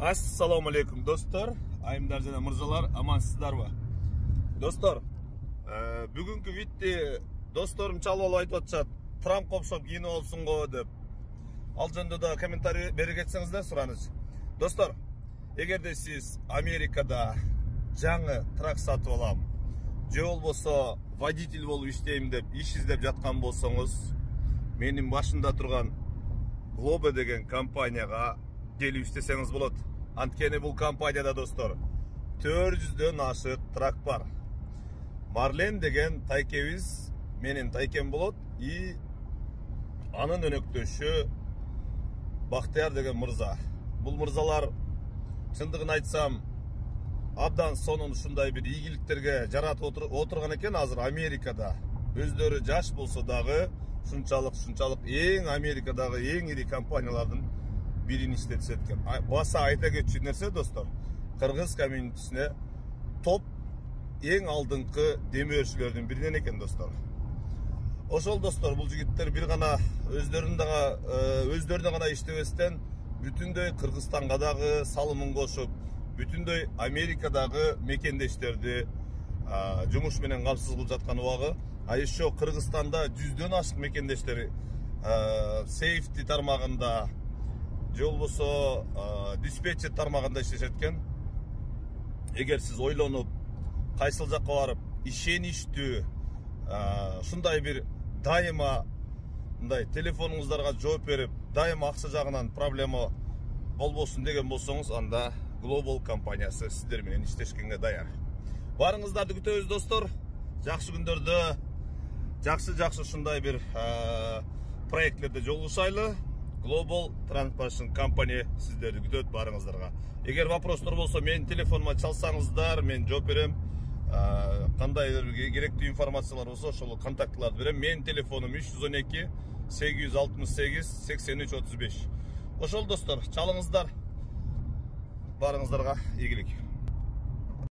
Assalamu alaikum dostlar. Ayımдар жана мырзалар, амансыздарбы? Достор, бүгүнкү видео досторум чалып алып айтып атышат, Трамп окшоп кийинип алсың го деп. Ал жөнүндө да комментарий бере кетсеңиздер сураныч. Достор, эгерде сиз Америкада жаңы трак сатып алам, же болбосо водитель болуп иштейм деп иш издеп жаткан болсоңуз, менин башында турган Globo деген компанияга келип иштесеңиз болот. Анткени бул компанияда достор 400дөн ашык трак бар. Марлен деген тайкебиз менин тайкем болот и анын өнөктөшү Бактыяр деген мырза. Бул мырзалар чындыгын айтсам абдан сонун ушундай бир ийгиликтерге жаратып отурган экен азыр Америкада. Өздөрү жаш болсо дагы шунчалык эң Америкадагы эң ири компаниялардын бирин иштетишет экен. Баса айта кетчү нерсе достор, кыргыз комьюнитисине топ эң алдыңкы демөөрчүлөрдүн биринен экен достор. Ошол достор, бул жигиттер бир гана өздөрүнө гана иштебестен бүтүндөй Кыргызстанга дагы салымын кошуп, бүтүндөй Америкадагы мекендештерди жумуш менен камсыз кылып жаткан убагы. А еще Кыргызстанда 100дөн ашык мекендештери сейфти тармагында, же болбосо диспетчер тармагында иштешет экен. Эгер сиз ойлонуп, кайсыл жакка барып, ишеничтүү, ушундай бир дайыма мындай телефонуңуздарга жооп берип, дайыма акча жагынан проблема болбосун деген болсоңуз, анда Global компаниясы сиздер менен иштешкенге даяр. Барыңыздарды күтөбүз достор. Жакшы күндөрдө жакшы ушундай бир проектлерде жолугушайлы. Global Transportation Company сиздерди күтөт барыңыздарга. Эгер вопростор болсо, менин телефонума чалсаңыздар, мен жооп берем. Кандайдыр керектүү информациялар болсо, ошол контактыларды берем. Менин телефонум 312 868 83 35. Ошол достор, чалыңыздар. Барыңыздарга ийгилик.